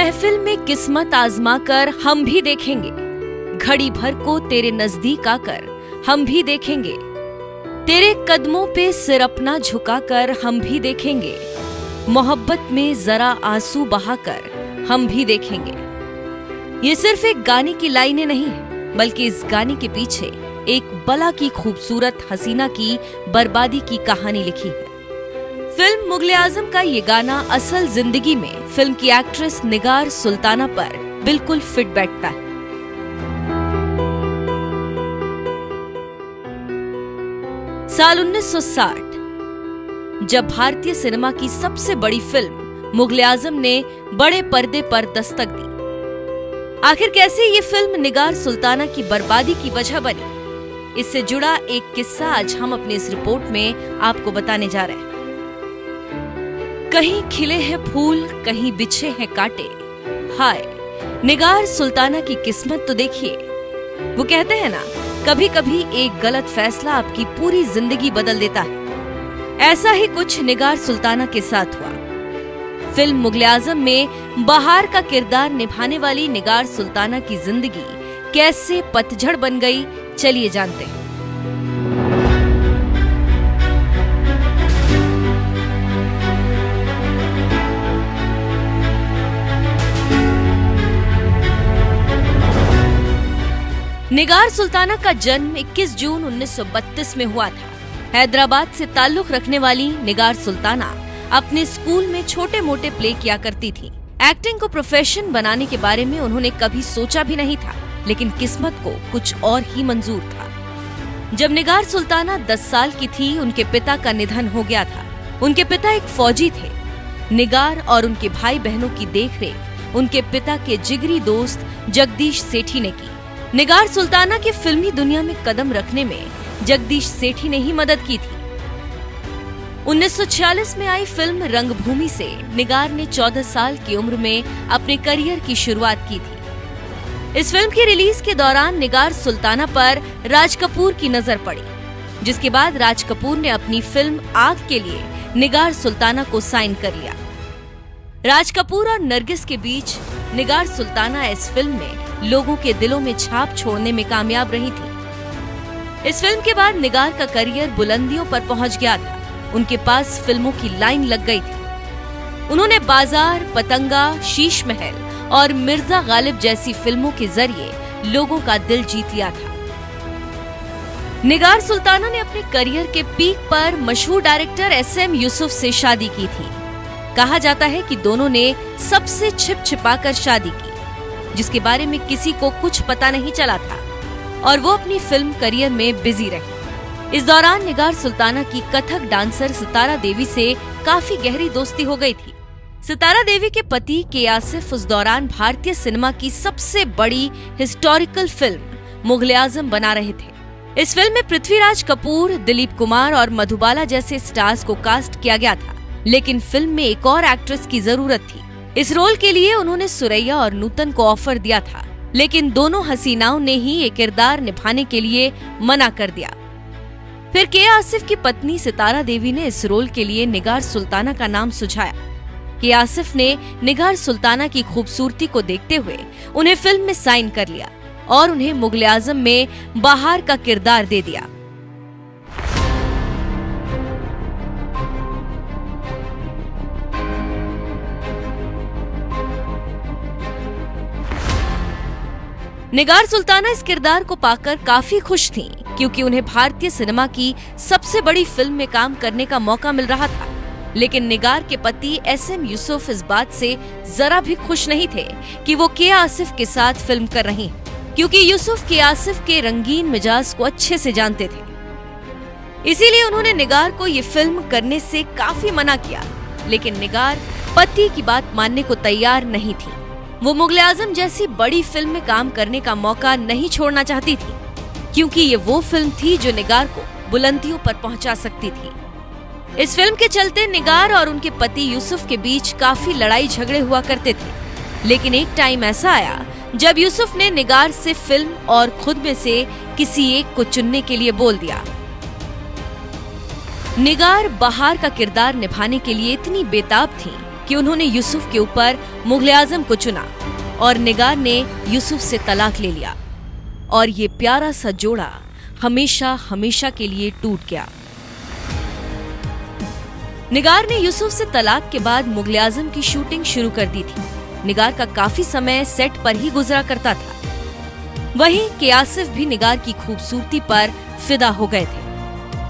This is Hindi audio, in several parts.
महफिल में किस्मत आजमा कर हम भी देखेंगे, घड़ी भर को तेरे नजदीक आकर हम भी देखेंगे, तेरे कदमों पे सिर अपना झुकाकर हम भी देखेंगे, मोहब्बत में जरा आंसू बहाकर हम भी देखेंगे। ये सिर्फ एक गाने की लाइनें नहीं है, बल्कि इस गाने के पीछे एक बला की खूबसूरत हसीना की बर्बादी की कहानी लिखी है। फिल्म मुगले आजम का ये गाना असल जिंदगी में फिल्म की एक्ट्रेस निगार सुल्ताना पर बिल्कुल फिट बैठता है। साल 1960 जब भारतीय सिनेमा की सबसे बड़ी फिल्म मुगले आजम ने बड़े पर्दे पर दस्तक दी। आखिर कैसे ये फिल्म निगार सुल्ताना की बर्बादी की वजह बनी, इससे जुड़ा एक किस्सा आज हम अपनी इस रिपोर्ट में आपको बताने जा रहे हैं। कहीं खिले हैं फूल, कहीं बिछे हैं कांटे, हाय निगार सुल्ताना की किस्मत तो देखिए। वो कहते हैं ना, कभी कभी एक गलत फैसला आपकी पूरी जिंदगी बदल देता है। ऐसा ही कुछ निगार सुल्ताना के साथ हुआ। फिल्म मुगले आजम में बहार का किरदार निभाने वाली निगार सुल्ताना की जिंदगी कैसे पतझड़ बन गई, चलिए जानते हैं। निगार सुल्ताना का जन्म 21 जून 1932 में हुआ था। हैदराबाद से ताल्लुक रखने वाली निगार सुल्ताना अपने स्कूल में छोटे मोटे प्ले किया करती थी। एक्टिंग को प्रोफेशन बनाने के बारे में उन्होंने कभी सोचा भी नहीं था, लेकिन किस्मत को कुछ और ही मंजूर था। जब निगार सुल्ताना 10 साल की थी, उनके पिता का निधन हो गया था। उनके पिता एक फौजी थे। निगार और उनके भाई बहनों की देखरेख उनके पिता के जिगरी दोस्त जगदीश सेठी ने की। निगार सुल्ताना के फिल्मी दुनिया में कदम रखने में जगदीश सेठी ने ही मदद की थी। 1946 में आई फिल्म रंगभूमि से निगार ने 14 साल की उम्र में अपने करियर की शुरुआत की थी। इस फिल्म की रिलीज के दौरान निगार सुल्ताना पर राज कपूर की नजर पड़ी, जिसके बाद राज कपूर ने अपनी फिल्म आग के लिए निगार सुल्ताना को साइन कर लिया। राज कपूर और नरगिस के बीच निगार सुल्ताना इस फिल्म में लोगों के दिलों में छाप छोड़ने में कामयाब रही थी। इस फिल्म के बाद निगार का करियर बुलंदियों पर पहुंच गया था। उनके पास फिल्मों की लाइन लग गई थी। उन्होंने बाजार, पतंगा, शीश महल और मिर्जा गालिब जैसी फिल्मों के जरिए लोगों का दिल जीत लिया था। निगार सुल्ताना ने अपने करियर के पीक पर मशहूर डायरेक्टर SM यूसुफ से शादी की थी। कहा जाता है कि दोनों ने सबसे छिप-छिपाकर शादी की, जिसके बारे में किसी को कुछ पता नहीं चला था, और वो अपनी फिल्म करियर में बिजी रही। इस दौरान निगार सुल्ताना की कथक डांसर सितारा देवी से काफी गहरी दोस्ती हो गई थी। सितारा देवी के पति के आसिफ उस दौरान भारतीय सिनेमा की सबसे बड़ी हिस्टोरिकल फिल्म मुगले आजम बना रहे थे। इस फिल्म में पृथ्वीराज कपूर, दिलीप कुमार और मधुबाला जैसे स्टार्स को कास्ट किया गया था, लेकिन फिल्म में एक और एक्ट्रेस की जरूरत थी। इस रोल के लिए उन्होंने सुरैया और नूतन को ऑफर दिया था, लेकिन दोनों हसीनाओं ने ही ये किरदार निभाने के लिए मना कर दिया। फिर के आसिफ की पत्नी सितारा देवी ने इस रोल के लिए निगार सुल्ताना का नाम सुझाया। के आसिफ ने निगार सुल्ताना की खूबसूरती को देखते हुए उन्हें फिल्म में साइन कर लिया और उन्हें मुगले आजम में बहार का किरदार दे दिया। निगार सुल्ताना इस किरदार को पाकर काफी खुश थीं, क्योंकि उन्हें भारतीय सिनेमा की सबसे बड़ी फिल्म में काम करने का मौका मिल रहा था। लेकिन निगार के पति SM यूसुफ इस बात से जरा भी खुश नहीं थे कि वो के आसिफ के साथ फिल्म कर रही हैं, क्योंकि यूसुफ के आसिफ के रंगीन मिजाज को अच्छे से जानते थे। इसीलिए उन्होंने निगार को ये फिल्म करने से काफी मना किया। लेकिन निगार पति की बात मानने को तैयार नहीं थी। वो मुगले आजम जैसी बड़ी फिल्म में काम करने का मौका नहीं छोड़ना चाहती थी, क्योंकि ये वो फिल्म थी जो निगार को बुलंदियों पर पहुंचा सकती थी। इस फिल्म के चलते निगार और उनके पति यूसुफ के बीच काफी लड़ाई झगड़े हुआ करते थे। लेकिन एक टाइम ऐसा आया जब यूसुफ ने निगार से फिल्म और खुद में से किसी एक को चुनने के लिए बोल दिया। निगार बहार का किरदार निभाने के लिए इतनी बेताब थी कि उन्होंने यूसुफ के ऊपर मुगल आजम को चुना और निगार ने यूसुफ से तलाक ले लिया और ये प्यारा सा जोड़ा हमेशा हमेशा के लिए टूट गया। निगार ने यूसुफ से तलाक के बाद मुगल आजम की शूटिंग शुरू कर दी थी। निगार का काफी समय सेट पर ही गुजरा करता था। वहीं के आसिफ भी निगार की खूबसूरती पर फिदा हो गए थे।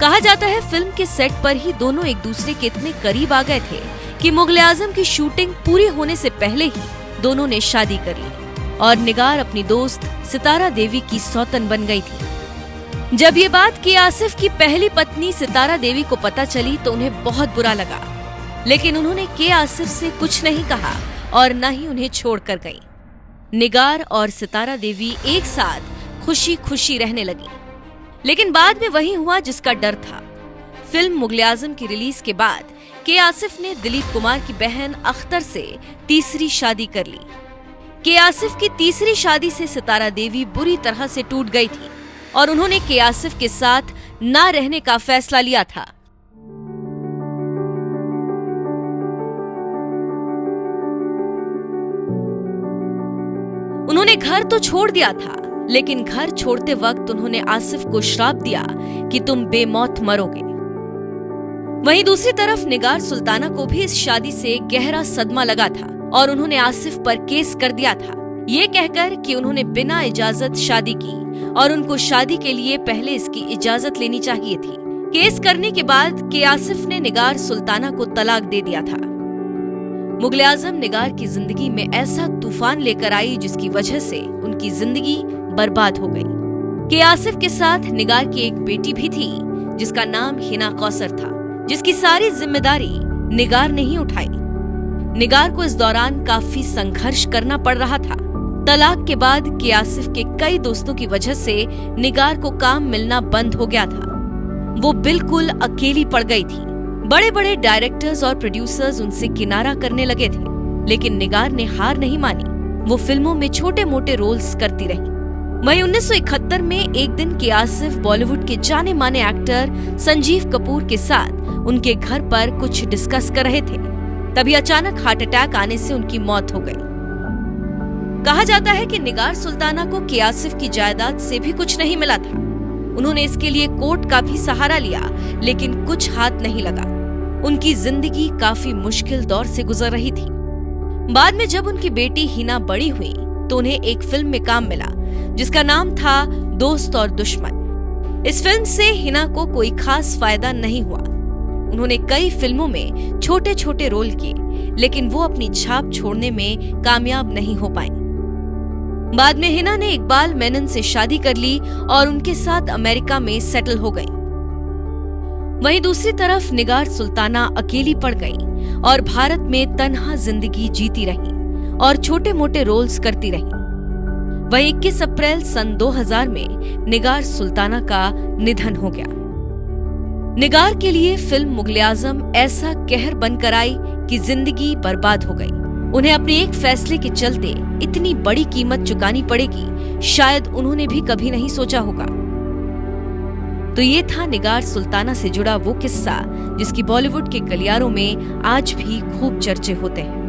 कहा जाता है फिल्म के सेट पर ही दोनों एक दूसरे के इतने करीब आ गए थे कि मुगल आजम की शूटिंग पूरी होने से पहले ही दोनों ने शादी कर ली और निगार अपनी दोस्त सितारा देवी की सौतन बन गई थी। जब ये बात के आसिफ की पहली पत्नी सितारा देवी को पता चली तो उन्हें बहुत बुरा लगा, लेकिन उन्होंने के आसिफ से कुछ नहीं कहा और न ही उन्हें छोड़कर गई। निगार और सितारा देवी एक साथ खुशी खुशी रहने लगी, लेकिन बाद में वही हुआ जिसका डर था। फिल्म मुगल आजम की रिलीज के बाद के आसिफ ने दिलीप कुमार की बहन अख्तर से तीसरी शादी कर ली। के आसिफ की तीसरी शादी से सितारा देवी बुरी तरह से टूट गई थी और उन्होंने के आसिफ के साथ ना रहने का फैसला लिया था। उन्होंने घर तो छोड़ दिया था, लेकिन घर छोड़ते वक्त उन्होंने आसिफ को श्राप दिया कि तुम बेमौत मरोगे। वहीं दूसरी तरफ निगार सुल्ताना को भी इस शादी से गहरा सदमा लगा था और उन्होंने आसिफ पर केस कर दिया था, ये कहकर कि उन्होंने बिना इजाजत शादी की और उनको शादी के लिए पहले इसकी इजाजत लेनी चाहिए थी। केस करने के बाद के आसिफ ने निगार सुल्ताना को तलाक दे दिया था। मुगल आजम निगार की जिंदगी में ऐसा तूफान लेकर आई जिसकी वजह से उनकी जिंदगी बर्बाद हो गई। के आसिफ के साथ निगार की एक बेटी भी थी जिसका नाम हिना कौसर था, जिसकी सारी जिम्मेदारी निगार ने ही उठाई। निगार को इस दौरान काफी संघर्ष करना पड़ रहा था। तलाक के बाद के आसिफ के कई दोस्तों की वजह से निगार को काम मिलना बंद हो गया था। वो बिल्कुल अकेली पड़ गई थी। बड़े बड़े डायरेक्टर्स और प्रोड्यूसर्स उनसे किनारा करने लगे थे, लेकिन निगार ने हार नहीं मानी। वो फिल्मों में छोटे मोटे रोल्स करती रही। वहीं 1971 में एक दिन के आसिफ बॉलीवुड के जाने माने एक्टर संजीव कपूर के साथ उनके घर पर कुछ डिस्कस कर रहे थे। तभी अचानक हार्ट अटैक आने से उनकी मौत हो गई। कहा जाता है कि निगार सुल्ताना को के आसिफ की जायदाद से भी कुछ नहीं मिला था। उन्होंने इसके लिए कोर्ट का भी सहारा लिया, लेकिन कुछ हाथ नहीं लगा। उनकी जिंदगी काफी मुश्किल दौर से गुजर रही थी। बाद में जब उनकी बेटी हिना बड़ी हुई तो उन्हें एक फिल्म में काम मिला जिसका नाम था दोस्त और दुश्मन। इस फिल्म से हिना को कोई खास फायदा नहीं हुआ। उन्होंने कई फिल्मों में छोटे छोटे रोल किए, लेकिन वो अपनी छाप छोड़ने में कामयाब नहीं हो पाई। बाद में हिना ने इकबाल मेनन से शादी कर ली और उनके साथ अमेरिका में सेटल हो गई। वहीं दूसरी तरफ निगार सुल्ताना अकेली पड़ गई और भारत में तन्हा जिंदगी जीती रही और छोटे मोटे रोल्स करती रही। वहीं 21 अप्रैल सन 2000 में निगार सुल्ताना का निधन हो गया। निगार के लिए फिल्म मुगल आजम ऐसा कहर बनकर आई कि जिंदगी बर्बाद हो गई। उन्हें अपने एक फैसले के चलते इतनी बड़ी कीमत चुकानी पड़ेगी, शायद उन्होंने भी कभी नहीं सोचा होगा। तो ये था निगार सुल्ताना से जुड़ा वो किस्सा जिसकी बॉलीवुड के गलियारों में आज भी खूब चर्चे होते हैं।